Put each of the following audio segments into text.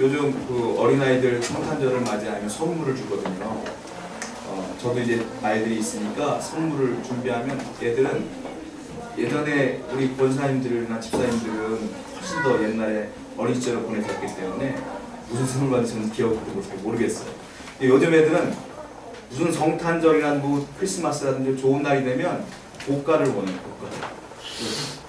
요즘 그 어린아이들 성탄절을 맞이하면 선물을 주거든요. 저도 이제 아이들이 있으니까 선물을 준비하면 애들은 예전에 우리 권사님들이나 집사님들은 훨씬 더 옛날에 어린 시절을 보내셨기 때문에 무슨 선물 받으시는지 기억도 모르겠어요. 요즘 애들은 무슨 성탄절이나 뭐 크리스마스라든지 좋은 날이 되면 고가를 원해요. 고가를.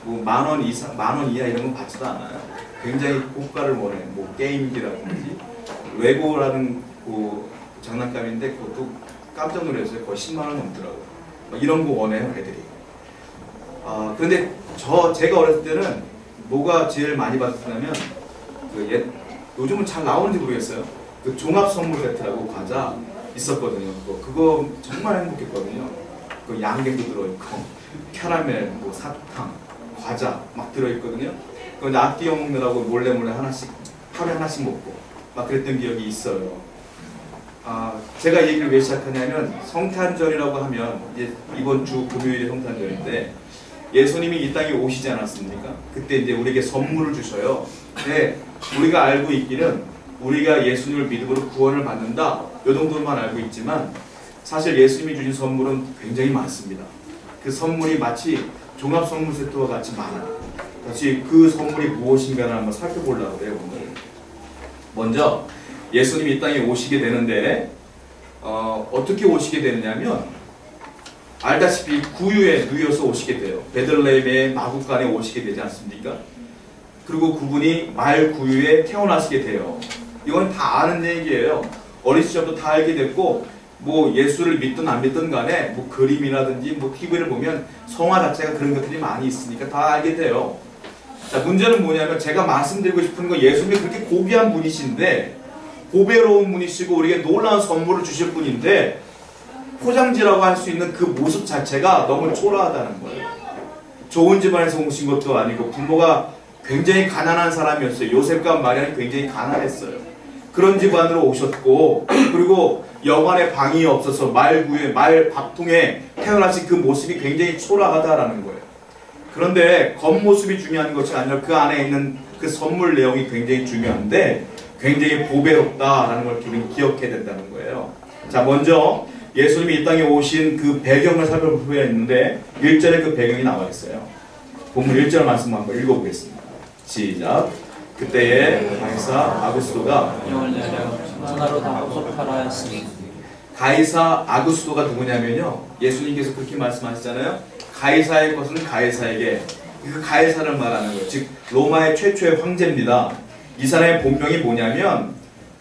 뭐 만 원 이상, 만 원 이하 이런 건 받지도 않아요. 굉장히 고가를 원해요. 뭐 게임기라든지 레고라는 그 장난감인데 그것도 깜짝 놀랐어요. 거의 10만 원 넘더라고요. 이런 거 원해요, 애들이. 그런데 제가 어렸을 때는 뭐가 제일 많이 받았냐면 요즘은 잘 나오는지 모르겠어요. 그 종합 선물 세트라고 과자 있었거든요. 그거 정말 행복했거든요. 그 양갱도 들어있고 캐러멜, 뭐 사탕, 과자 막 들어있거든요. 그거 아끼어 먹느라고 몰래 하나씩 하루에 하나씩 먹고 막 그랬던 기억이 있어요. 제가 얘기를 왜 시작하냐면 성탄절이라고 하면 이제 이번 주 금요일이 성탄절인데 예수님이 이 땅에 오시지 않았습니까? 그때 이제 우리에게 선물을 주셔요. 근데 우리가 알고 있기는 우리가 예수님을 믿음으로 구원을 받는다 이 정도만 알고 있지만 사실 예수님이 주신 선물은 굉장히 많습니다. 그 선물이 마치 종합 선물 세트와 같이 많아요. 다시 그 선물이 무엇인가를 한번 살펴보려고 해요. 오늘 먼저 예수님이 이 땅에 오시게 되는데 어떻게 오시게 되느냐면 알다시피 구유에 누워서 오시게 돼요. 베들레헴의 마구간에 오시게 되지 않습니까? 그리고 그분이 말 구유에 태어나시게 돼요. 이건 다 아는 얘기예요. 어린 시절부터 다 알게 됐고 뭐 예수를 믿든 안 믿든 간에 뭐 그림이라든지 뭐 TV를 보면 성화 자체가 그런 것들이 많이 있으니까 다 알게 돼요. 자, 문제는 뭐냐면 제가 말씀드리고 싶은 건 예수님이 그렇게 고귀한 분이신데 고배로운 분이시고 우리에게 놀라운 선물을 주실 분인데 포장지라고 할 수 있는 그 모습 자체가 너무 초라하다는 거예요. 좋은 집안에서 오신 것도 아니고 부모가 굉장히 가난한 사람이었어요. 요셉과 마리아는 굉장히 가난했어요. 그런 집안으로 오셨고 그리고 여관에 방이 없어서 말구에 말 밥통에 태어나신 그 모습이 굉장히 초라하다라는 거예요. 그런데 겉모습이 중요한 것이 아니라 그 안에 있는 그 선물 내용이 굉장히 중요한데 굉장히 보배롭다라는 걸 기억해야 된다는 거예요. 자, 먼저 예수님이 이 땅에 오신 그 배경을 살펴볼 필요가 있는데 1절에 그 배경이 나와 있어요. 본문 1절 말씀 한번 읽어보겠습니다. 시작. 그때에 가이사 아구스도가 전하로 다 호접하라 했으니. 가이사 아구스도가 누구냐면요, 예수님께서 그렇게 말씀하시잖아요. 가이사의 것은 가이사에게. 그 가이사를 말하는 거예요. 즉 로마의 최초의 황제입니다. 이 사람의 본명이 뭐냐면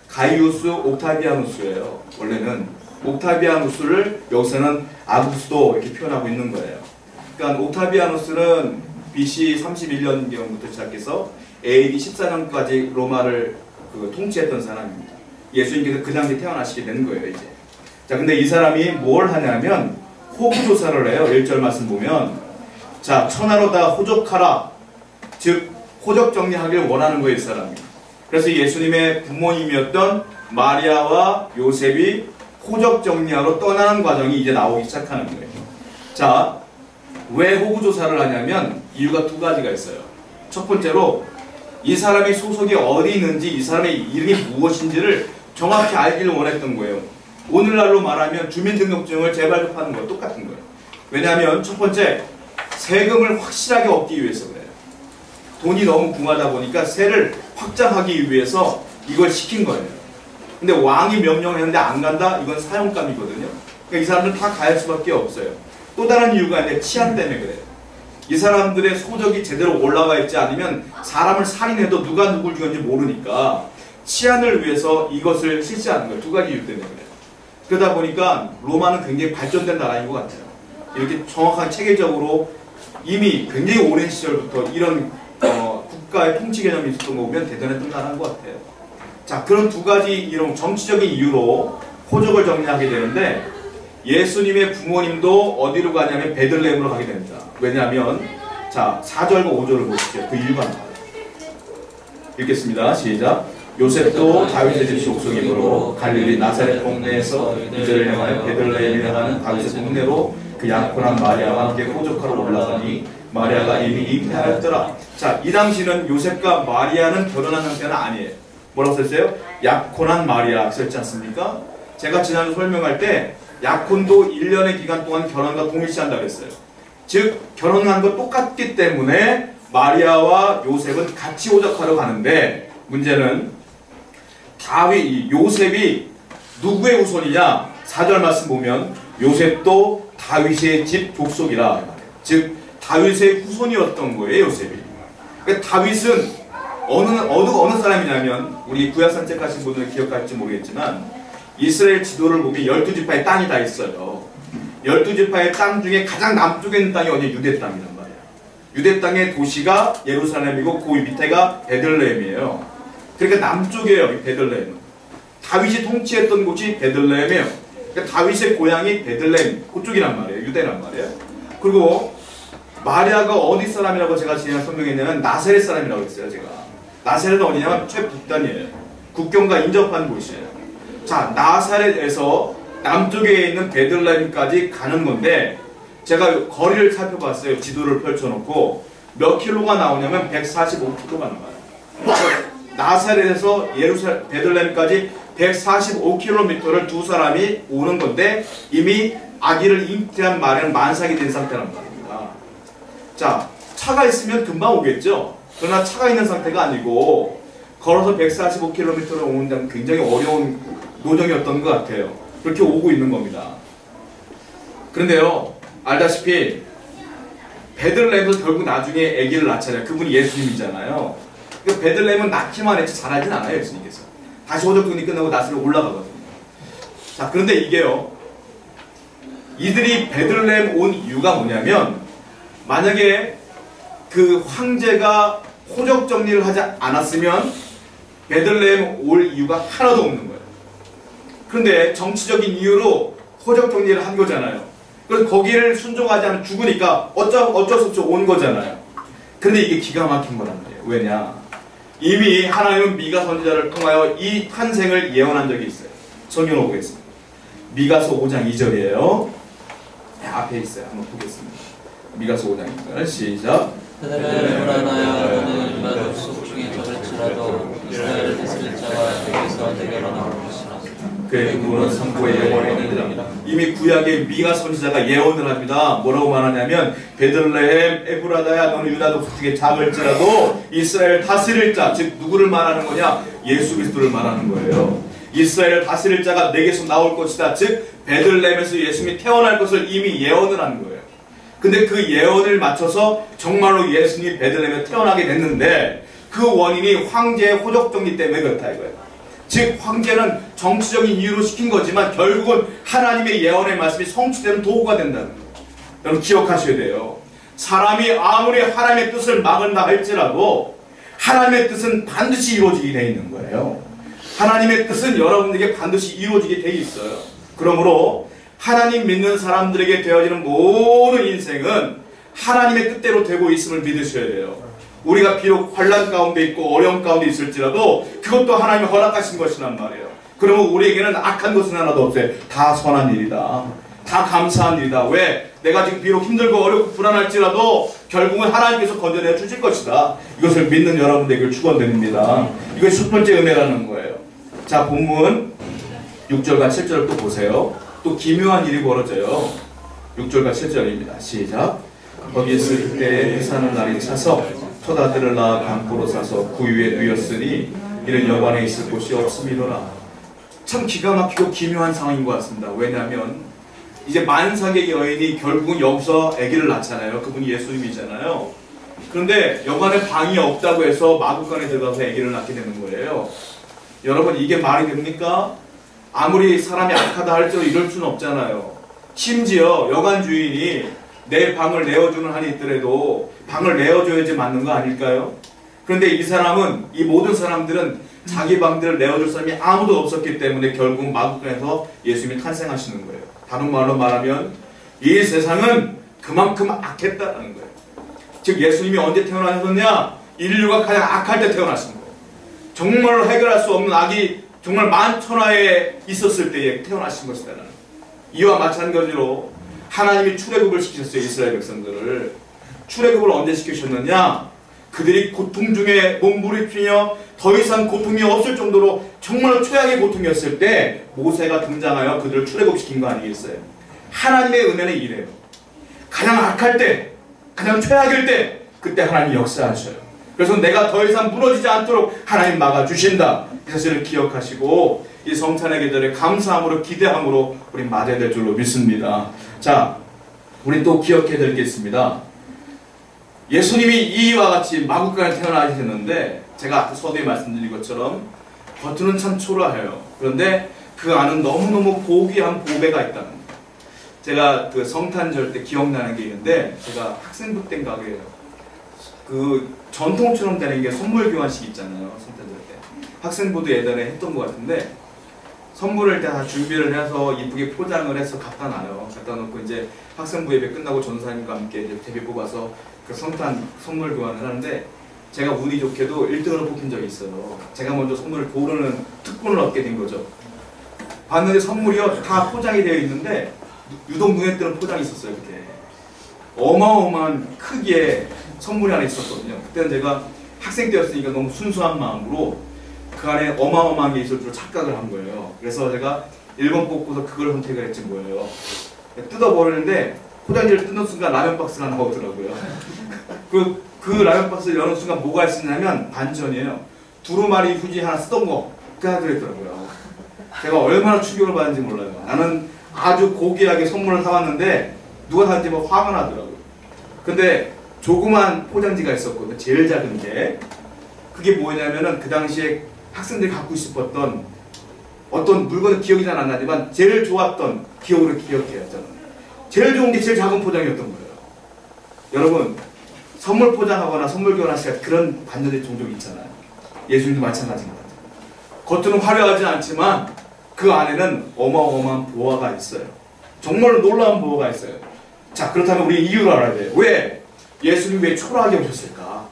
가이우스 옥타비아누스예요. 원래는 옥타비아누스를 여기서는 아구스도 이렇게 표현하고 있는 거예요. 그러니까 옥타비아누스는 BC 31년경부터 시작해서 AD 14년까지 로마를 통치했던 사람입니다. 예수님께서 그 당시에 태어나시게 된 거예요, 이제. 자, 근데 이 사람이 뭘 하냐면 호구조사를 해요. 1절 말씀 보면, 자, 천하로 다 호적하라. 즉 호적 정리하기를 원하는 거예요, 이 사람이. 그래서 예수님의 부모님이었던 마리아와 요셉이 호적 정리하러 떠나는 과정이 이제 나오기 시작하는 거예요. 자, 왜 호구조사를 하냐면 이유가 두 가지가 있어요. 첫 번째로 이 사람이 소속이 어디 있는지, 이 사람의 이름이 무엇인지를 정확히 알기를 원했던 거예요. 오늘날로 말하면 주민등록증을 재발급하는 거 똑같은 거예요. 왜냐하면 첫 번째, 세금을 확실하게 얻기 위해서 그래요. 돈이 너무 궁하다 보니까 세를 확장하기 위해서 이걸 시킨 거예요. 근데 왕이 명령했는데 안 간다? 이건 사형감이거든요. 그러니까 이 사람들 다 갈 수밖에 없어요. 또 다른 이유가 있는데 치안 때문에 그래요. 이 사람들의 소적이 제대로 올라와 있지 않으면 사람을 살인해도 누가 누굴 죽였는지 모르니까 치안을 위해서 이것을 실시하는 거예요. 두 가지 이유 때문에 그래요. 그러다 보니까 로마는 굉장히 발전된 나라인 것 같아요. 이렇게 정확하게 체계적으로 이미 굉장히 오랜 시절부터 이런 국가의 통치 개념이 있었던 거 보면 대단했던 나라인 것 같아요. 자, 그런 두 가지 이런 정치적인 이유로 호적을 정리하게 되는데 예수님의 부모님도 어디로 가냐면 베들레헴으로 가게 됩니다. 왜냐하면 자, 4절과 5절을 보십시오. 그 이유가 나와요. 읽겠습니다. 시작. 요셉도 다윗의 집 족속이므로 갈릴리 나사렛 동네에서 이들을 향하여 베들레헴이라 하는 다윗의 동네로 그 약혼한 마리아와 함께 호적하러 올라가니 마리아가 이미 잉태하였더라. 자, 이 당시는 요셉과 마리아는 결혼한 상태는 아니에요. 뭐라고 썼어요? 약혼한 마리아 썼지 않습니까? 제가 지난주 설명할 때 약혼도 1년의 기간 동안 결혼과 동일시한다고 했어요. 즉 결혼한 거 똑같기 때문에 마리아와 요셉은 같이 오적하러 가는데, 문제는 요셉이 누구의 후손이냐? 4절 말씀 보면 요셉도 다윗의 집 족속이라, 즉 다윗의 후손이었던 거예요, 요셉이. 그러니까 다윗은 어느 사람이냐면, 우리 구약 산책하신 분들은 기억할지 모르겠지만 이스라엘 지도를 보면 12지파의 땅이 다 있어요. 12지파의 땅 중에 가장 남쪽에 있는 땅이 어디? 유대 땅이란 말이에요. 유대 땅의 도시가 예루살렘이고 그 밑에가 베들레헴이에요. 그러니까 남쪽이에요, 이 베들레헴은. 다윗이 통치했던 곳이 베들레헴이에요. 그러니까 다윗의 고향이 베들레헴 그쪽이란 말이에요. 유대란 말이에요. 그리고 마리아가 어디 사람이라고 제가 지난 설명했냐면 나사렛 사람이라고 했어요. 제가 나사렛은 어디냐면 최북단이에요. 국경과 인접한 곳이에요. 자, 나사렛에서 남쪽에 있는 베들레헴까지 가는 건데, 제가 거리를 살펴봤어요. 지도를 펼쳐놓고 몇 킬로가 나오냐면 145킬로가 나와요. 나사렛에서 베들레헴까지 145km를 두 사람이 오는 건데, 이미 아기를 잉태한 마리아는 만삭이 된 상태란 말입니다. 자, 차가 있으면 금방 오겠죠. 그러나 차가 있는 상태가 아니고 걸어서 145km를 오는 데는 굉장히 어려운 노정이었던 것 같아요. 그렇게 오고 있는 겁니다. 그런데요, 알다시피 베들레헴에서 결국 나중에 아기를 낳잖아요. 그분이 예수님이잖아요. 그러니까 베들레헴은 낳기만 했지 잘하진 않아요, 예수님께서. 다시 호적군이 끝나고 나사렛 올라가거든요. 자, 그런데 이게요, 이들이 베들레헴 온 이유가 뭐냐면, 만약에 그 황제가 호적 정리를 하지 않았으면 베들레헴 올 이유가 하나도 없는 거예요. 그런데 정치적인 이유로 호적 정리를 한 거잖아요. 그래서 거기를 순종하지 않으면 죽으니까 어쩔 수 없이 온 거잖아요. 그런데 이게 기가 막힌 거란 말이에요. 왜냐? 이미 하나님은 미가 선지자를 통하여 이 탄생을 예언한 적이 있어요. 성경을 보겠습니다. 미가서 5장 2절이에요. 네, 앞에 있어요. 한번 보겠습니다. 미가서 5장 2절 시작. 그들을 불안하여 너는 일반 족속 중에 적을지라도 이스라엘을 다스릴 자가 내게서 내게로 나올 것이라. 그의 그분은 선고의 예언을 했느니라. 이미 구약의 미가 선지자가 예언을 합니다. 뭐라고 말하냐면, 베들레헴 에브라다야, 너는 유다 족속 중에 작을지라도 이스라엘 다스릴 자, 즉 누구를 말하는 거냐? 예수 그리스도를 말하는 거예요. 이스라엘을 다스릴 자가 내게서 나올 것이다. 즉 베들레헴에서 예수님이 태어날 것을 이미 예언을 한 거예요. 근데 그 예언을 맞춰서 정말로 예수님이 베들레헴에 태어나게 됐는데, 그 원인이 황제의 호적 정리 때문에 그렇다 이거예요. 즉 황제는 정치적인 이유로 시킨 거지만 결국은 하나님의 예언의 말씀이 성취되는 도구가 된다는 거예요. 여러분 기억하셔야 돼요. 사람이 아무리 하나님의 뜻을 막은다 할지라도 하나님의 뜻은 반드시 이루어지게 되어 있는 거예요. 하나님의 뜻은 여러분에게 반드시 이루어지게 되어 있어요. 그러므로 하나님 믿는 사람들에게 되어지는 모든 인생은 하나님의 뜻대로 되고 있음을 믿으셔야 돼요. 우리가 비록 환난 가운데 있고 어려움 가운데 있을지라도 그것도 하나님이 허락하신 것이란 말이에요. 그러면 우리에게는 악한 것은 하나도 없어요. 다 선한 일이다. 다 감사한 일이다. 왜? 내가 지금 비록 힘들고 어렵고 불안할지라도 결국은 하나님께서 건져내 주실 것이다. 이것을 믿는 여러분들에게 축원드립니다. 이것이 첫 번째 은혜라는 거예요. 자, 본문 6절과 7절을 또 보세요. 또 기묘한 일이 벌어져요. 6절과 7절입니다. 시작. 거기에서 그때 해사는 날이 차서 첫 아들을 낳아 강포로 싸서 구유에 누였으니 이는 여관에 있을 곳이 없음이로라. 참 기가 막히고 기묘한 상황인 것 같습니다. 왜냐하면 이제 만삭의 여인이 결국은 여기서 아기를 낳잖아요. 그분이 예수님이잖아요. 그런데 여관에 방이 없다고 해서 마구간에 들어가서 아기를 낳게 되는 거예요. 여러분 이게 말이 됩니까? 아무리 사람이 악하다 할지라도 이럴 수는 없잖아요. 심지어 여관 주인이 내 방을 내어주는 한이 있더라도 방을 내어줘야지 맞는 거 아닐까요? 그런데 이 사람은, 이 모든 사람들은 자기 방들을 내어줄 사람이 아무도 없었기 때문에 결국 마구간에서 예수님이 탄생하시는 거예요. 다른 말로 말하면 이 세상은 그만큼 악했다는 거예요. 즉 예수님이 언제 태어나셨냐? 인류가 가장 악할 때 태어나신 거예요. 정말로 해결할 수 없는 악이 정말 만천하에 있었을 때에 태어나신 것이다. 이와 마찬가지로 하나님이 출애굽을 시키셨어요. 이스라엘 백성들을. 출애굽을 언제 시키셨느냐? 그들이 고통 중에 몸부림치며 더 이상 고통이 없을 정도로 정말 최악의 고통이었을 때 모세가 등장하여 그들을 출애굽시킨 거 아니겠어요? 하나님의 은혜는 이래요. 가장 악할 때, 가장 최악일 때 그때 하나님이 역사하셔요. 그래서 내가 더 이상 무너지지 않도록 하나님 막아주신다. 이 사실을 기억하시고 이 성탄의 계절에 감사함으로 기대함으로 우리 맞아야 될 줄로 믿습니다. 자, 우리 또 기억해야 될 게 있습니다. 예수님이 이와 같이 마구간에 태어나셨는데 제가 아까 서두에 말씀드린 것처럼 겉으로는 참 초라해요. 그런데 그 안은 너무너무 고귀한 보배가 있다는 거예요. 제가 그 성탄절 때 기억나는 게 있는데 제가 학생부 때인가 그 전통처럼 되는 게 선물 교환식 있잖아요. 성탄절 때 학생부도 예전에 했던 것 같은데 선물을 다 준비를 해서 이쁘게 포장을 해서 갖다 놔요. 갖다 놓고 이제 학생부 예배 끝나고 전사님과 함께 이제 대비 뽑아서 그 성탄 선물 교환을 하는데 제가 운이 좋게도 1등으로 뽑힌 적이 있어요. 제가 먼저 선물을 고르는 특권을 얻게 된 거죠. 봤는데 선물이요 다 포장이 되어 있는데 유독 눈에 띄는 포장이 있었어요. 그때 어마어마한 크기의 선물이 하나 있었거든요. 그때는 제가 학생 때였으니까 너무 순수한 마음으로 그 안에 어마어마한 게 있을 줄 착각을 한 거예요. 그래서 제가 1번 뽑고서 그걸 선택을 했지 뭐예요. 뜯어버리는데 포장지를 뜯는 순간 라면 박스가 나오더라고요. 그 라면 박스를 여는 순간 뭐가 있었냐면 반전이에요. 두루마리 휴지 하나 쓰던 거 그게 하나 들어있더라고요. 제가 얼마나 충격을 받은지 몰라요. 나는 아주 고귀하게 선물을 사왔는데 누가 사는지 뭐 화가 나더라고요. 근데 조그만 포장지가 있었거든요. 제일 작은 게. 그게 뭐냐면은 그 당시에 학생들이 갖고 싶었던 어떤 물건은 기억이 잘 안 나지만 제일 좋았던 기억으로 기억해요. 저는 제일 좋은 게 제일 작은 포장이었던 거예요. 여러분 선물 포장하거나 선물 교환하실 때 그런 반전이 종종 있잖아요. 예수님도 마찬가지인 것 같아요. 겉으로는 화려하지 않지만 그 안에는 어마어마한 보화가 있어요. 정말로 놀라운 보화가 있어요. 자, 그렇다면 우리 이유를 알아야 돼요. 왜? 예수님이 왜 초라하게 오셨을까?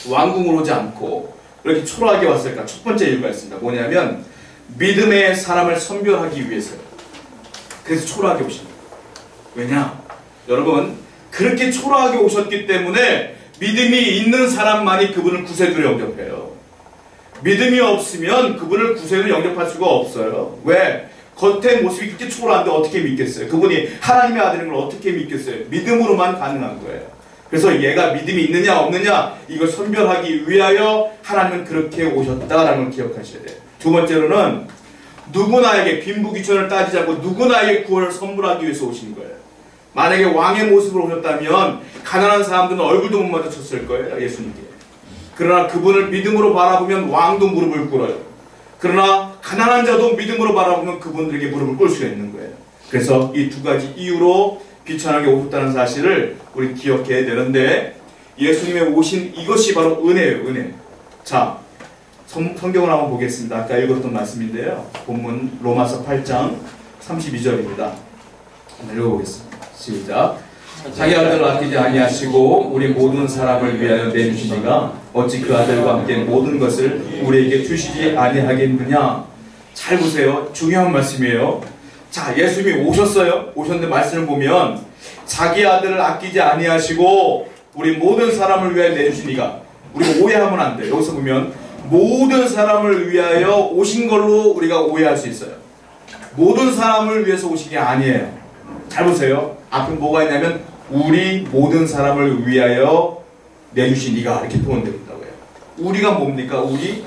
왕궁으로 오지 않고 이렇게 초라하게 왔을까? 첫 번째 이유가 있습니다. 뭐냐면 믿음의 사람을 선별하기 위해서요. 그래서 초라하게 오신 거예요. 왜냐? 여러분 그렇게 초라하게 오셨기 때문에 믿음이 있는 사람만이 그분을 구세주로 영접해요. 믿음이 없으면 그분을 구세주로 영접할 수가 없어요. 왜? 겉의 모습이 그렇게 초라한데 어떻게 믿겠어요? 그분이 하나님의 아들인 걸 어떻게 믿겠어요? 믿음으로만 가능한 거예요. 그래서 얘가 믿음이 있느냐 없느냐 이걸 선별하기 위하여 하나님은 그렇게 오셨다라는 걸 기억하셔야 돼요. 두 번째로는 누구나에게 빈부귀천을 따지지 않고 누구나에게 구원을 선물하기 위해서 오신 거예요. 만약에 왕의 모습으로 오셨다면 가난한 사람들은 얼굴도 못 마주쳤을 거예요. 예수님께. 그러나 그분을 믿음으로 바라보면 왕도 무릎을 꿇어요. 그러나 가난한 자도 믿음으로 바라보면 그분들에게 무릎을 꿇을 수가 있는 거예요. 그래서 이 두 가지 이유로 귀천하게 오셨다는 사실을 우리 기억해야 되는데 예수님의 오신 이것이 바로 은혜예요. 은혜. 자, 성경을 한번 보겠습니다. 아까 읽었던 말씀인데요. 본문 로마서 8장 32절입니다. 한번 읽어보겠습니다. 시작. 자기 아들을 아끼지 아니하시고 우리 모든 사람을 위하여 내주시니가 어찌 그 아들과 함께 모든 것을 우리에게 주시지 아니하겠느냐. 잘 보세요. 중요한 말씀이에요. 자, 예수님이 오셨어요. 오셨는데 말씀을 보면 자기 아들을 아끼지 아니하시고 우리 모든 사람을 위하여 내주시니가. 우리가 오해하면 안 돼요. 여기서 보면 모든 사람을 위하여 오신 걸로 우리가 오해할 수 있어요. 모든 사람을 위해서 오신 게 아니에요. 잘 보세요. 앞에 뭐가 있냐면 우리 모든 사람을 위하여 내주시니가 이렇게 표현되고 있다고 해요. 우리가 뭡니까? 우리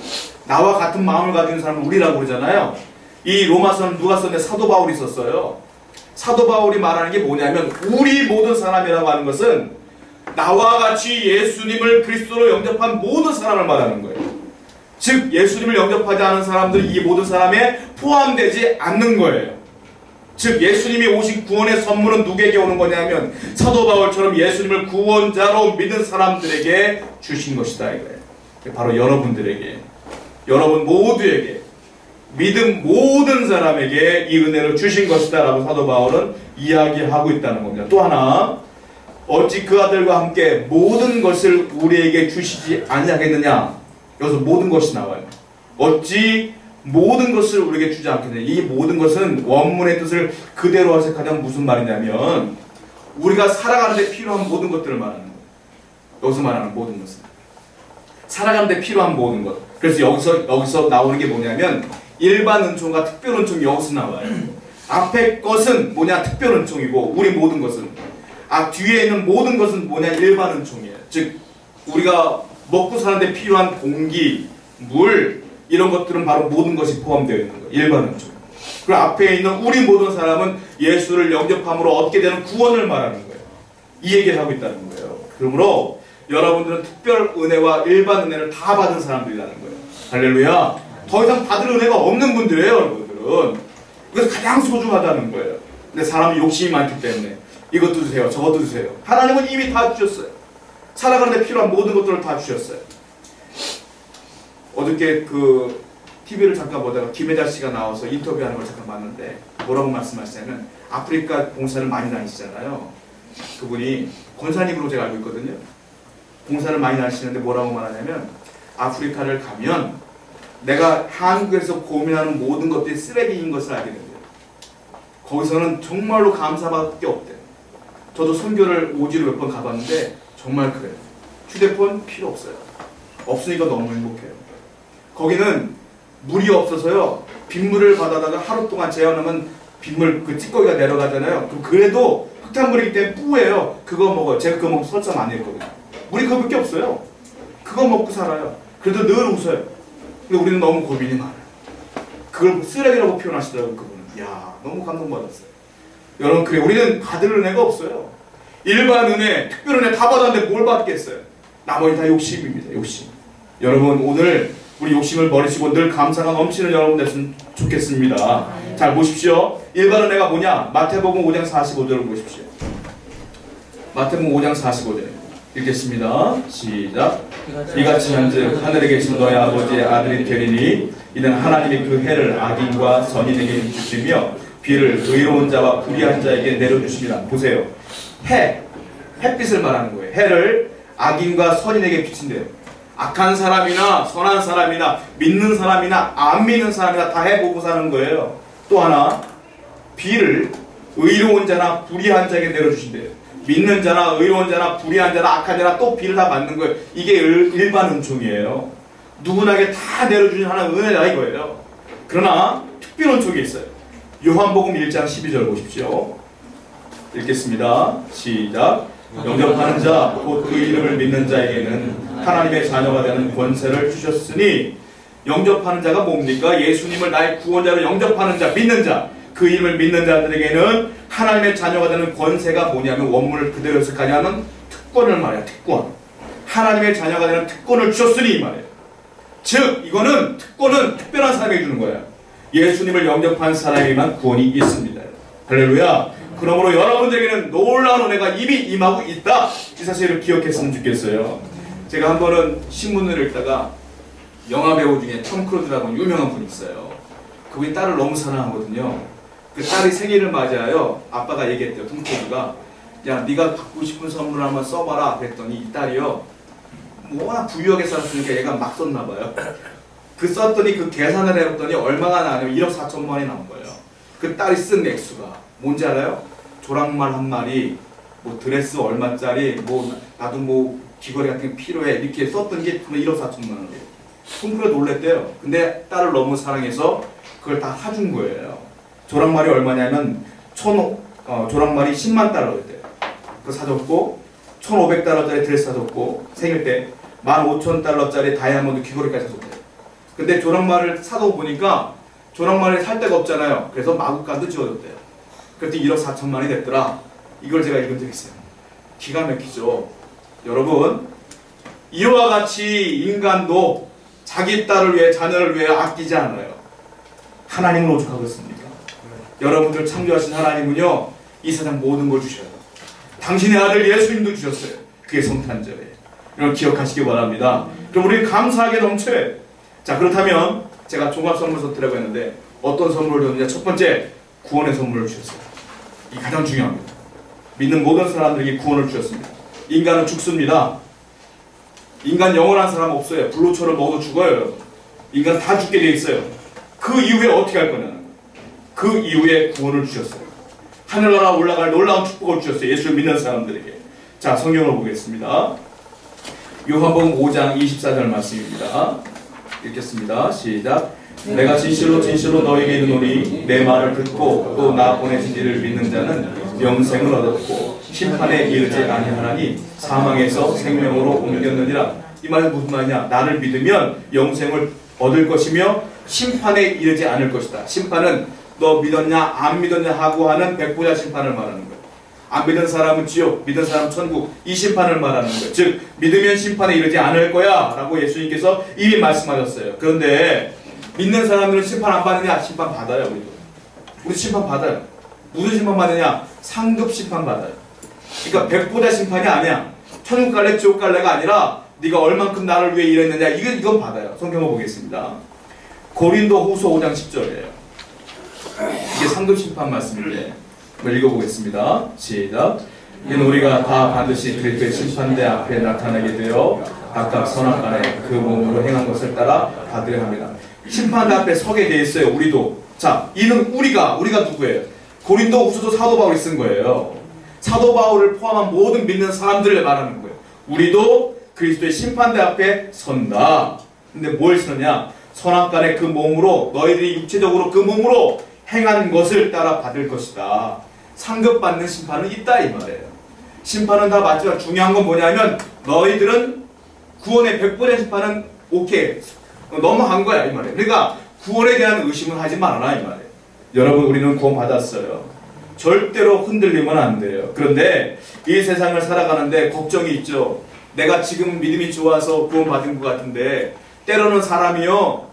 나와 같은 마음을 가진 사람을 우리라고 그러잖아요. 이 로마서는 누가 썼냐? 사도 바울이 썼어요. 사도 바울이 말하는 게 뭐냐면 우리 모든 사람이라고 하는 것은 나와 같이 예수님을 그리스도로 영접한 모든 사람을 말하는 거예요. 즉 예수님을 영접하지 않은 사람들이 이 모든 사람에 포함되지 않는 거예요. 즉 예수님이 오신 구원의 선물은 누구에게 오는 거냐면 사도 바울처럼 예수님을 구원자로 믿은 사람들에게 주신 것이다 이거예요. 바로 여러분들에게, 여러분 모두에게, 믿음 모든 사람에게 이 은혜를 주신 것이다 라고 사도 바울은 이야기하고 있다는 겁니다. 또 하나, 어찌 그 아들과 함께 모든 것을 우리에게 주시지 아니하겠느냐. 여기서 모든 것이 나와요. 어찌 모든 것을 우리에게 주지 않겠느냐. 이 모든 것은 원문의 뜻을 그대로 해석하면 무슨 말이냐면 우리가 살아가는 데 필요한 모든 것들을 말하는 거예요. 여기서 말하는 모든 것은 살아가는데 필요한 모든 것. 그래서 여기서 나오는 게 뭐냐면 일반 은총과 특별 은총이 여기서 나와요. 앞에 것은 뭐냐? 특별 은총이고 우리 모든 것은 뒤에 있는 모든 것은 뭐냐? 일반 은총이에요. 즉 우리가 먹고 사는데 필요한 공기, 물 이런 것들은 바로 모든 것이 포함되어 있는 거예요. 일반 은총. 그리고 앞에 있는 우리 모든 사람은 예수를 영접함으로 얻게 되는 구원을 말하는 거예요. 이 얘기를 하고 있다는 거예요. 그러므로 여러분들은 특별 은혜와 일반 은혜를 다 받은 사람들이라는 거예요. 할렐루야. 더 이상 받을 은혜가 없는 분들이에요, 여러분들은. 그래서 가장 소중하다는 거예요. 근데 사람이 욕심이 많기 때문에 이것도 주세요, 저것도 주세요. 하나님은 이미 다 주셨어요. 살아가는 데 필요한 모든 것들을 다 주셨어요. 어저께 그 TV를 잠깐 보다가 김혜자 씨가 나와서 인터뷰하는 걸 잠깐 봤는데 뭐라고 말씀하시냐면 아프리카 봉사를 많이 다니시잖아요. 그분이 권사님으로 제가 알고 있거든요. 봉사를 많이 다니시는데 뭐라고 말하냐면 아프리카를 가면 내가 한국에서 고민하는 모든 것들이 쓰레기인 것을 알게 된대요. 거기서는 정말로 감사밖에 없대요. 저도 선교를 오지로 몇 번 가봤는데 정말 그래요. 휴대폰 필요 없어요. 없으니까 너무 행복해요. 거기는 물이 없어서요. 빗물을 받아다가 하루 동안 재워놓으면 빗물 그 찌꺼기가 내려가잖아요. 그래도 흙탕물이기 때문에 뿌예요. 그거 먹어요. 제가 그거 먹고 설사 많이 했거든요. 물이 그거밖에 없어요. 그거 먹고 살아요. 그래도 늘 웃어요. 근데 우리는 너무 고민이 많아요. 그걸 쓰레기라고 표현하시더라고요. 그분은. 이야, 너무 감동받았어요. 여러분, 그래, 우리는 받을 은혜가 없어요. 일반 은혜, 특별 은혜 다 받았는데 뭘 받겠어요? 나머지 다 욕심입니다. 욕심. 여러분, 오늘 우리 욕심을 버리시고 늘 감사가 넘치는 여러분 됐으면 좋겠습니다. 잘 보십시오. 일반 은혜가 뭐냐? 마태복음 5장 45절을 보십시오. 마태복음 5장 45절입니다. 읽겠습니다. 시작. 이같이 한즉 하늘에 계신 너의 아버지의 아들이 되리니 이는 하나님이 그 해를 악인과 선인에게 주시며 비를 의로운 자와 불의한 자에게 내려주십니다. 보세요. 햇빛을 말하는 거예요. 해를 악인과 선인에게 비친대요. 악한 사람이나 선한 사람이나 믿는 사람이나 안 믿는 사람이나 다 해보고 사는 거예요. 또 하나, 비를 의로운 자나 불의한 자에게 내려주신대요. 믿는 자나 의로운 자나 불의한 자나 악한 자나 또 비를 다 맞는 거예요. 이게 일반 은총이에요. 누구나게 다 내려주는 하나의 은혜다 이거예요. 그러나 특별 은총이 있어요. 요한복음 1장 12절 보십시오. 읽겠습니다. 시작. 영접하는 자, 곧 그 이름을 믿는 자에게는 하나님의 자녀가 되는 권세를 주셨으니, 영접하는 자가 뭡니까? 예수님을 나의 구원자로 영접하는 자, 믿는 자, 그 이름을 믿는 자들에게는 하나님의 자녀가 되는 권세가 뭐냐면 원문을 그대로 해석하냐면 특권을 말해요. 특권. 하나님의 자녀가 되는 특권을 주셨으니 이 말이에요. 즉 이거는 특권은 특별한 사람에게 주는 거예요. 예수님을 영접한 사람에게만 구원이 있습니다. 할렐루야. 그러므로 여러분들에게는 놀라운 은혜가 이미 임하고 있다. 이 사실을 기억했으면 좋겠어요. 제가 한 번은 신문을 읽다가 영화배우 중에 톰 크루즈라고 유명한 분이 있어요. 그분이 딸을 너무 사랑하거든요. 그 딸이 생일을 맞이하여 아빠가 얘기했대요. 톰 크루즈가 야 네가 갖고 싶은 선물을 한번 써봐라 그랬더니 이 딸이요 워낙 부유하게 살았으니까 얘가 막 썼나 봐요. 그 썼더니 그 계산을 해봤더니 얼마가 나냐면 1억 4천만 원이 나온 거예요. 그 딸이 쓴 액수가 뭔지 알아요? 조랑말 한 마리, 뭐 드레스 얼마짜리, 뭐 나도 뭐 귀걸이 같은 게 필요해 이렇게 썼던 게 1억 4천만 원이에요. 톰 크루즈가 놀랬대요. 근데 딸을 너무 사랑해서 그걸 다 사준 거예요. 조랑말이 얼마냐면 조랑말이 10만 달러였대요. 그거 사줬고 1,500달러짜리 드레스 사줬고 생일 때 15,000달러짜리 다이아몬드 귀걸이까지 사줬대요. 근데 조랑말을 사다 보니까 조랑말을 살 데가 없잖아요. 그래서 마구간도 지어줬대요. 그랬더니 1억 4천만이 됐더라. 이걸 제가 읽은 적이 있어요. 기가 막히죠. 여러분, 이와 같이 인간도 자기 딸을 위해 자녀를 위해 아끼지 않아요. 하나님은 오죽하고 있습니까? 여러분들 창조하신 하나님은요 이 세상 모든 걸 주셔요. 당신의 아들 예수님도 주셨어요. 그게 성탄절에 이걸 기억하시기 바랍니다. 그럼 우리는 감사하게 넘쳐요. 자, 그렇다면 제가 종합선물서 드리려고 했는데 어떤 선물을 줬느냐. 첫 번째, 구원의 선물을 주셨어요. 이게 가장 중요합니다. 믿는 모든 사람들에게 구원을 주셨습니다. 인간은 죽습니다. 인간 영원한 사람 없어요. 불로초를 먹어도 죽어요. 인간 다 죽게 되어 있어요. 그 이후에 어떻게 할 거냐는 그 이후에 구원을 주셨어요. 하늘나라 올라갈 놀라운 축복을 주셨어요. 예수를 믿는 사람들에게. 자, 성경을 보겠습니다. 요한복음 5장 24절 말씀입니다. 읽겠습니다. 시작. 내가 진실로 진실로 너에게 이르노니 내 말을 듣고 또 나 보내신 이를 믿는 자는 영생을 얻었고 심판에 이르지 아니하나니 사망에서 생명으로 옮겼느니라. 이 말은 무슨 말이냐? 나를 믿으면 영생을 얻을 것이며 심판에 이르지 않을 것이다. 심판은 너 믿었냐 안 믿었냐 하고 하는 백보자 심판을 말하는 거예요. 안 믿은 사람은 지옥, 믿은 사람은 천국, 이 심판을 말하는 거예요. 즉 믿으면 심판에 이르지 않을 거야 라고 예수님께서 이미 말씀하셨어요. 그런데 믿는 사람들은 심판 안 받느냐? 심판 받아요. 우리 심판 받아요. 무슨 심판 받느냐? 상급 심판 받아요. 그러니까 백보자 심판이 아니야. 천국 갈래 지옥 갈래가 아니라 네가 얼만큼 나를 위해 일했느냐, 이건 받아요. 성경을 보겠습니다. 고린도 후서 5장 10절이에요. 이게 상급 심판 말씀인데 읽어보겠습니다. 시작. 이는 우리가 다 반드시 그리스도의 심판대 앞에 나타나게 되어 각각 선악간에 그 몸으로 행한 것을 따라 받으려 합니다. 심판대 앞에 서게 돼 있어요. 우리도. 자, 이는 우리가 누구예요? 고린도 후서도 사도 바울이 쓴 거예요. 사도 바울을 포함한 모든 믿는 사람들을 말하는 거예요. 우리도 그리스도의 심판대 앞에 선다. 근데 뭘 쓰느냐? 선악간에 그 몸으로 너희들이 육체적으로 그 몸으로 행한 것을 따라 받을 것이다. 상급받는 심판은 있다 이 말이에요. 심판은 다 맞지만 중요한 건 뭐냐면 너희들은 구원의 100%의 심판은 오케이 넘어간 거야 이 말이에요. 그러니까 구원에 대한 의심은 하지 말아라 이 말이에요. 여러분 우리는 구원 받았어요. 절대로 흔들리면 안 돼요. 그런데 이 세상을 살아가는데 걱정이 있죠. 내가 지금 믿음이 좋아서 구원 받은 것 같은데 때로는 사람이요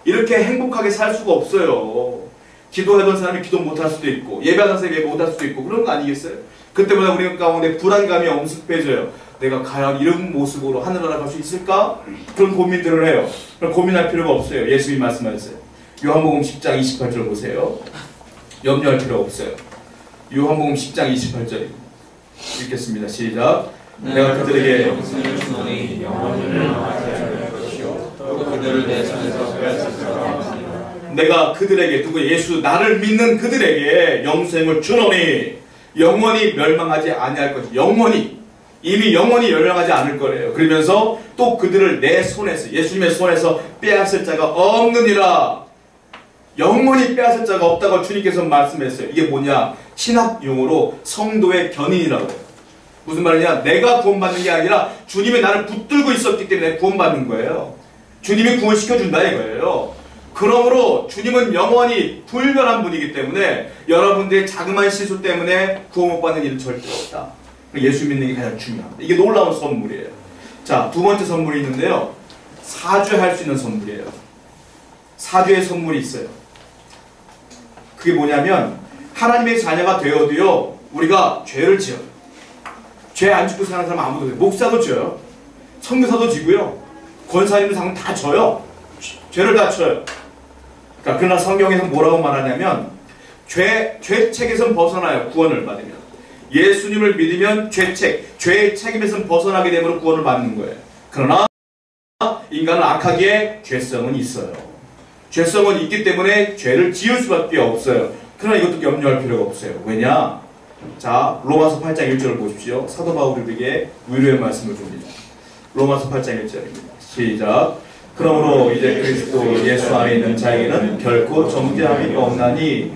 이렇게 행복하게 살 수가 없어요. 기도하던 사람이 기도 못할 수도 있고 예배하던 사람이 예배 못할 수도 있고 그런 거 아니겠어요? 그때마다 우리 가운데 불안감이 엄습해져요. 내가 과연 이런 모습으로 하늘나라 갈 수 있을까? 그런 고민들을 해요. 그럼 고민할 필요가 없어요. 예수님이 말씀하셨어요. 요한복음 10장 28절 보세요. 염려할 필요가 없어요. 요한복음 10장 28절 읽겠습니다. 시작. 내가 그들에게 영생을 주노니 영원히를 맞이할 것이요 또 그들을 내 손에서 빼앗으리라. 내가 그들에게 누구 예수 나를 믿는 그들에게 영생을 주노니 영원히 멸망하지 아니할 것이 영원히 이미 영원히 멸망하지 않을 거래요. 그러면서 또 그들을 내 손에서 예수님의 손에서 빼앗을 자가 없느니라. 영원히 빼앗을 자가 없다고 주님께서 말씀했어요. 이게 뭐냐? 신학 용어로 성도의 견인이라고 해요. 무슨 말이냐? 내가 구원받는 게 아니라 주님이 나를 붙들고 있었기 때문에 구원받는 거예요. 주님이 구원시켜준다 이거예요. 그러므로 주님은 영원히 불변한 분이기 때문에 여러분들의 자그마한 실수 때문에 구원 못 받는 일은 절대 없다. 예수 믿는 게 가장 중요합니다. 이게 놀라운 선물이에요. 자, 두 번째 선물이 있는데요. 사죄할 수 있는 선물이에요. 사죄의 선물이 있어요. 그게 뭐냐면 하나님의 자녀가 되어도요 우리가 죄를 지어요. 죄 안 짓고 사는 사람 아무도 없어요. 목사도 져요. 선교사도 지고요. 권사님도 당연 다 져요. 죄를 다 쳐요. 그러니까 그러나 성경에서 뭐라고 말하냐면 죄책에선 벗어나요. 구원을 받으면. 예수님을 믿으면 죄의 책임에서 벗어나게 되면 구원을 받는 거예요. 그러나 인간은 악하기에 죄성은 있어요. 죄성은 있기 때문에 죄를 지을 수밖에 없어요. 그러나 이것도 염려할 필요가 없어요. 왜냐? 자, 로마서 8장 1절을 보십시오. 사도 바울이 우리에게 위로의 말씀을 줍니다. 로마서 8장 1절입니다. 시작. 그러므로 이제 그리스도 예수 안에 있는 자에게는 결코 정죄함이 없나니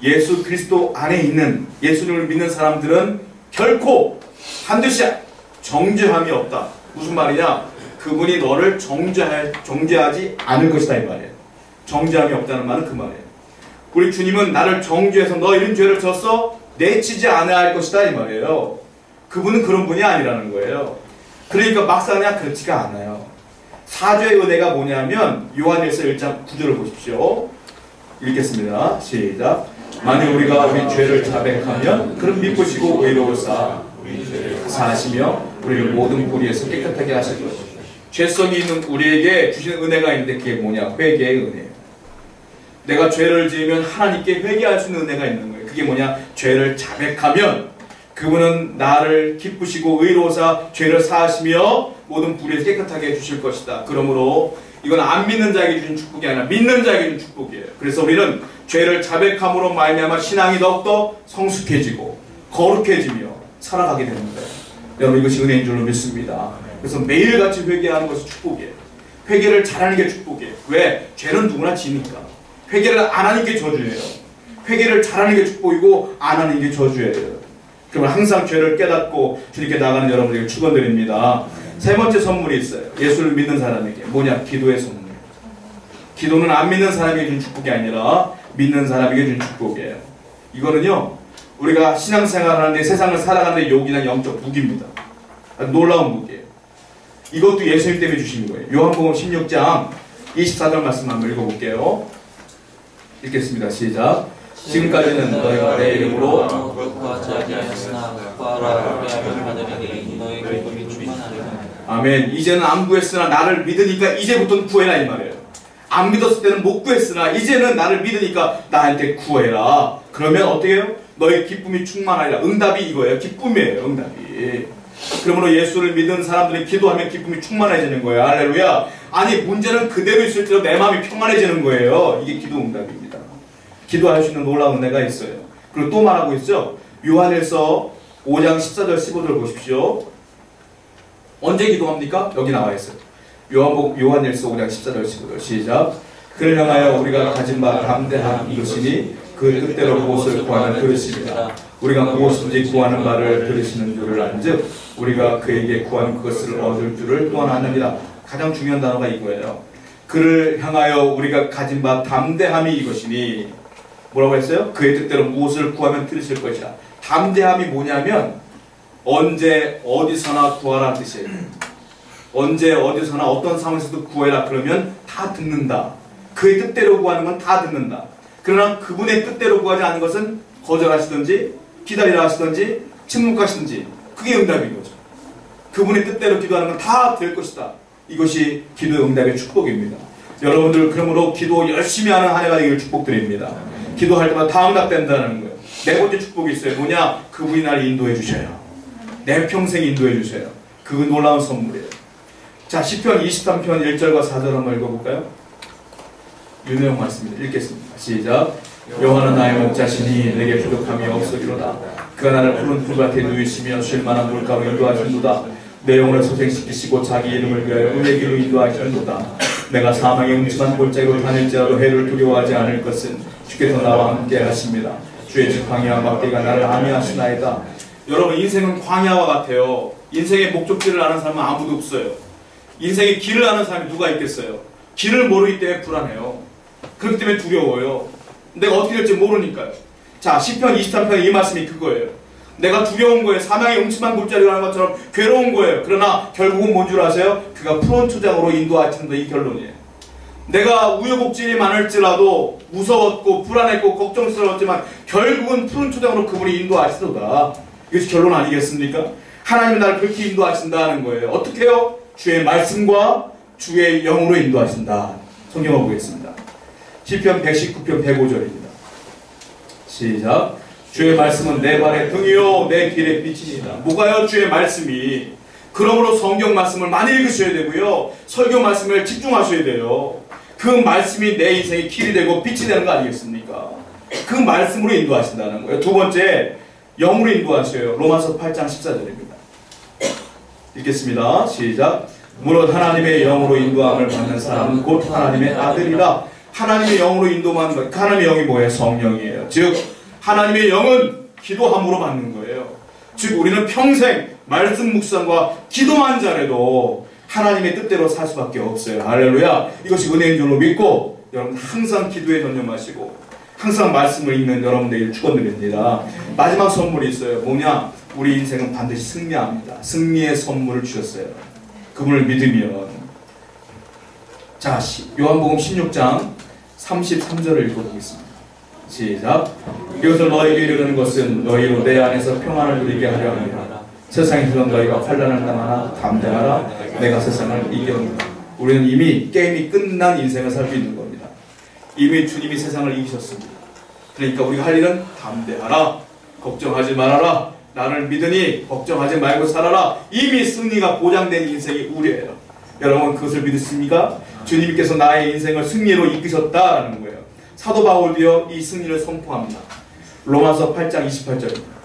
예수 그리스도 안에 있는 예수님을 믿는 사람들은 결코 반드시 정죄함이 없다. 무슨 말이냐? 그분이 너를 정죄하지 않을 것이다 이 말이에요. 정죄함이 없다는 말은 그 말이에요. 우리 주님은 나를 정죄해서 너 이런 죄를 졌어? 내치지 않아야 할 것이다 이 말이에요. 그분은 그런 분이 아니라는 거예요. 그러니까 막상 그냥 그렇지가 않아요. 사죄의 은혜가 뭐냐면 요한일서 1장 9절을 보십시오. 읽겠습니다. 시작. 만일 우리가 우리 죄를 자백하면 그럼 믿으시고 의로우사 사하시며 우리를 모든 불의에서 깨끗하게 하실 것이다. 죄성이 있는 우리에게 주시는 은혜가 있는데 그게 뭐냐? 회개의 은혜예요. 내가 죄를 지으면 하나님께 회개할 수 있는 은혜가 있는 거예요. 그게 뭐냐? 죄를 자백하면 그분은 나를 기쁘시고 의로우사 죄를 사하시며 모든 불의에서 깨끗하게 해주실 것이다. 그러므로 이건 안 믿는 자에게 주신 축복이 아니라 믿는 자에게 주신 축복이에요. 그래서 우리는 죄를 자백함으로 말미암아 신앙이 더욱더 성숙해지고 거룩해지며 살아가게 되는 거예요. 여러분 이것이 은혜인 줄로 믿습니다. 그래서 매일같이 회개하는 것이 축복이에요. 회개를 잘하는 게 축복이에요. 왜? 죄는 누구나 지니까. 회개를 안 하는 게 저주예요. 회개를 잘하는 게 축복이고 안 하는 게 저주예요. 그러면 항상 죄를 깨닫고 주님께 나가는 여러분에게 축원드립니다. 세 번째 선물이 있어요. 예수를 믿는 사람에게. 뭐냐? 기도의 선물. 기도는 안 믿는 사람에게 준 축복이 아니라 믿는 사람에게 준 축복이에요. 이거는요, 우리가 신앙생활을 하는데 세상을 살아가는 데 요긴한 영적 무기입니다. 놀라운 무기예요. 이것도 예수님 때문에 주신 거예요. 요한복음 16장 24절 말씀 한번 읽어볼게요. 읽겠습니다. 시작. 지금까지는 너희가 내 이름으로 구하지 아니하였으나 구하라 그리하면 받으리니 너희 기쁨이 충만하리라. 아멘. 이제는 안 구했으나 나를 믿으니까 이제부터는 구해라 이 말이에요. 안 믿었을 때는 못 구했으나 이제는 나를 믿으니까 나한테 구해라. 그러면 어떻게 해요? 너의 기쁨이 충만하리라. 응답이 이거예요. 기쁨이에요. 응답이. 그러므로 예수를 믿은 사람들이 기도하면 기쁨이 충만해지는 거예요. 할렐루야. 아니 문제는 그대로 있을지라도 내 마음이 평안해지는 거예요. 이게 기도 응답입니다. 기도할 수 있는 놀라운 은혜가 있어요. 그리고 또 말하고 있죠. 요한일서 5장 14절 15절 보십시오. 언제 기도합니까? 여기 나와 있어요. 요한일서 5장 14절 15절 시작. 그를 향하여 우리가 가진 바 담대한 이것이니 그 뜻대로 무엇을 구하는 그릇입니다. 우리가 무엇인지 구하는 바를 들으시는 줄을 안즉 우리가 그에게 구하는 그것을 얻을 줄을 또한 아느니라. 가장 중요한 단어가 이거예요. 그를 향하여 우리가 가진 바 담대함이 이것이니 뭐라고 했어요? 그의 뜻대로 무엇을 구하면 들으실 것이라. 담대함이 뭐냐면 언제 어디서나 구하라는 뜻이에요. 언제 어디서나 어떤 상황에서도 구해라. 그러면 다 듣는다. 그의 뜻대로 구하는 건 다 듣는다. 그러나 그분의 뜻대로 구하지 않는 것은 거절하시든지 기다리라 하시든지 침묵하시든지 그게 응답인 거죠. 그분의 뜻대로 기도하는 건 다 될 것이다. 이것이 기도의 응답의 축복입니다. 여러분들 그러므로 기도 열심히 하는 한 해가 되기를 축복드립니다. 기도할 때마다 다 응답된다는 거예요. 네 번째 축복이 있어요. 뭐냐? 그분이 나를 인도해 주셔요. 내 평생 인도해 주셔요. 그 놀라운 선물이에요. 자, 시편 23편 1절과 4절 한번 읽어볼까요? 유명한 말씀입니다. 읽겠습니다. 시작. 여호와는 나의 목자시니 내게 부족함이 없으리로다. 그가 나를 푸른 풀밭에 누이시며 쉴만한 물가로 인도하시는도다. 내 영혼을 소생시키시고 자기 이름을 위하여 의의 길로 인도하시는도다. 내가 사망의 음침한 골짜기로 다닐지라도 해를 두려워하지 않을 것은 주께서 나와 함께 하십니다. 주의 집 광야와 막대기가 나를 안위하시나이다. 여러분 인생은 광야와 같아요. 인생의 목적지를 아는 사람은 아무도 없어요. 인생의 길을 아는 사람이 누가 있겠어요? 길을 모르기 때문에 불안해요. 그렇기 때문에 두려워요. 내가 어떻게 될지 모르니까요. 자, 시편 23편 이 말씀이 그거예요. 내가 두려운 거예요. 사망의 음침한 골짜기로 하는 것처럼 괴로운 거예요. 그러나 결국은 뭔 줄 아세요? 그가 푸른 초장으로 인도하신다. 이 결론이에요. 내가 우여곡절이 많을지라도 무서웠고 불안했고 걱정스러웠지만 결국은 푸른 초장으로 그분이 인도하시도다. 이것이 결론 아니겠습니까? 하나님이 나를 그렇게 인도하신다는 거예요. 어떻게 해요? 주의 말씀과 주의 영으로 인도하신다. 성경을 보겠습니다. 시편 119편 105절입니다. 시작. 주의 말씀은 내 발의 등이요 내 길의 빛이니이다. 뭐가요? 주의 말씀이. 그러므로 성경 말씀을 많이 읽으셔야 되고요. 설교 말씀을 집중하셔야 돼요. 그 말씀이 내 인생의 길이 되고 빛이 되는 거 아니겠습니까? 그 말씀으로 인도하신다는 거예요. 두 번째, 영으로 인도하셔요. 로마서 8장 14절입니다. 읽겠습니다. 시작. 무릇 하나님의 영으로 인도함을 받는 사람은 곧 하나님의 아들이라. 하나님의 영으로 인도만 것. 하나님의 영이 뭐예요? 성령이에요. 즉 하나님의 영은 기도함으로 받는 거예요. 즉 우리는 평생 말씀 묵상과 기도만 잘해도 하나님의 뜻대로 살 수밖에 없어요. 할렐루야. 이것이 은혜인 줄로 믿고 여러분 항상 기도에 전념하시고 항상 말씀을 읽는 여러분들에게 축원드립니다. 마지막 선물이 있어요. 뭐냐? 우리 인생은 반드시 승리합니다. 승리의 선물을 주셨어요. 그분을 믿으면. 자, 요한복음 16장 33절을 읽어보겠습니다. 시작. 이것을 너희에게 이르는 것은 너희로 내 안에서 평안을 누리게 하려 합니다. 세상에서 너희가 환난을 당하나 담대하라. 내가 세상을 이겼노라. 우리는 이미 게임이 끝난 인생을 살고 있는 겁니다. 이미 주님이 세상을 이기셨습니다. 그러니까 우리가 할 일은 담대하라. 걱정하지 말아라. 나를 믿으니 걱정하지 말고 살아라. 이미 승리가 보장된 인생이 우리예요. 여러분 그것을 믿으십니까? 주님께서 나의 인생을 승리로 이끄셨다라는 거예요. 사도 바울도요 이 승리를 선포합니다. 로마서 8장 28절입니다.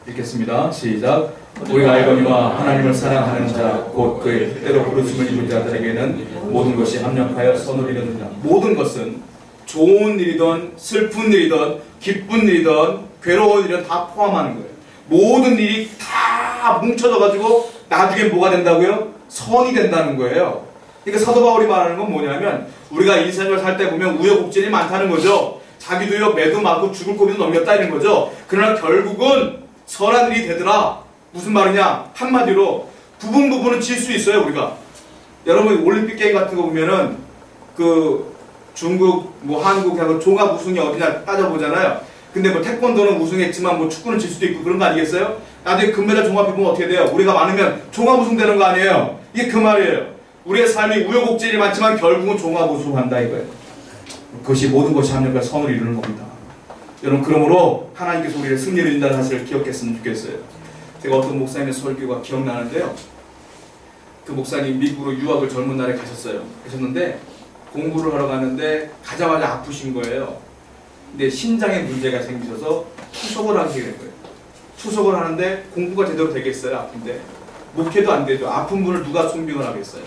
읽겠습니다. 시작. 우리가 알거니와 하나님을 사랑하는 자 곧 그의 뜻대로 부르심을 입은 자들에게는 모든 것이 합력하여 선을 이루느니라. 모든 것은 좋은 일이든 슬픈 일이든 기쁜 일이든 괴로운 일이든 다 포함하는 거예요. 모든 일이 다 뭉쳐져 가지고 나중에 뭐가 된다고요? 선이 된다는 거예요. 그러니까 사도 바울이 말하는 건 뭐냐면 우리가 인생을 살 때 보면 우여곡절이 많다는 거죠. 자기도요 매도 맞고 죽을 고비도 넘겼다 이런 거죠. 그러나 결국은 선한 일이 되더라. 무슨 말이냐? 한마디로 부분은 질 수 있어요. 우리가 여러분 올림픽 게임 같은 거 보면은 그 중국 뭐 한국하고 종합 우승이 어디냐 따져보잖아요. 근데 뭐 태권도는 우승했지만 뭐 축구는 질 수도 있고 그런 거 아니겠어요? 나중에 금메달 종합해보면 어떻게 돼요? 우리가 많으면 종합 우승 되는 거 아니에요? 이게 그 말이에요. 우리의 삶이 우여곡절이 많지만 결국은 종합 우승한다 이거예요. 그것이 모든 것이 합력하여 선을 이루는 겁니다. 여러분 그러므로 하나님께서 우리를 승리를 준다는 사실을 기억했으면 좋겠어요. 제가 어떤 목사님의 설교가 기억나는데요. 그 목사님 미국으로 유학을 젊은 날에 가셨는데 공부를 하러 갔는데 가자마자 아프신 거예요. 근데 신장에 문제가 생기셔서 투석을 하게 된 거예요. 투석을 하는데 공부가 제대로 되겠어요? 아픈데 목회도 안 되죠. 아픈 분을 누가 손병을 하겠어요?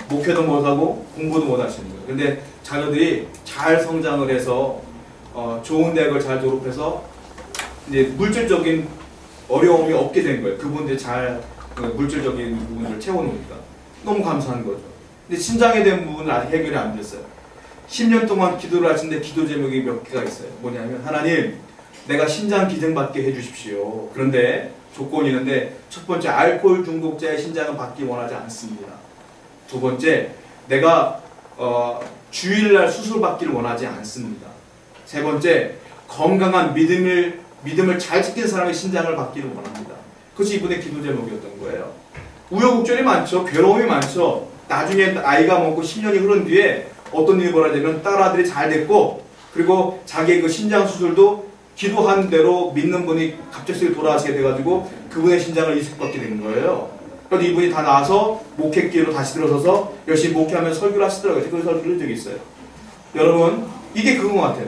목회도 못하고 공부도 못 하시는 거예요. 근데 자녀들이 잘 성장을 해서 좋은 대학을 잘 졸업해서 이제 물질적인 어려움이 없게 된 거예요. 그분들이 잘 물질적인 부분을 채워놓으니까 너무 감사한 거죠. 근데 신장에 대한 부분은 아직 해결이 안 됐어요. 10년 동안 기도를 하시는데 기도 제목이 몇 개가 있어요. 뭐냐면 하나님 내가 신장 기증받게 해주십시오. 그런데 조건이 있는데 첫 번째 알코올 중독자의 신장은 받기 원하지 않습니다. 두 번째 내가 주일날 수술받기를 원하지 않습니다. 세 번째 건강한 믿음을 잘 지킨 사람의 신장을 받기를 원합니다. 그것이 이분의 기도 제목이었던 거예요. 우여곡절이 많죠. 괴로움이 많죠. 나중에 아이가 먹고 10년이 흐른 뒤에 어떤 일이 벌어지면 딸아들이 잘 됐고 그리고 자기의 그 신장 수술도 기도한 대로 믿는 분이 갑작스레 돌아가시게 돼가지고 그분의 신장을 이식받게 된 거예요. 그래서 이분이 다 나와서 목회기회로 다시 들어서서 열심히 목회하면서 설교를 하시더라고요. 그 설교를 적이 있어요. 여러분 이게 그거 같아요.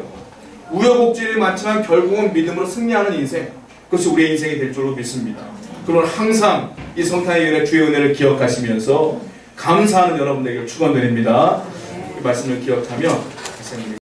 우여곡절이 많지만 결국은 믿음으로 승리하는 인생, 그것이 우리의 인생이 될 줄로 믿습니다. 그러면 항상 이 성탄의 예배 주의 은혜를 기억하시면서 감사하는 여러분들에게 축원드립니다. 이 말씀을 기억하며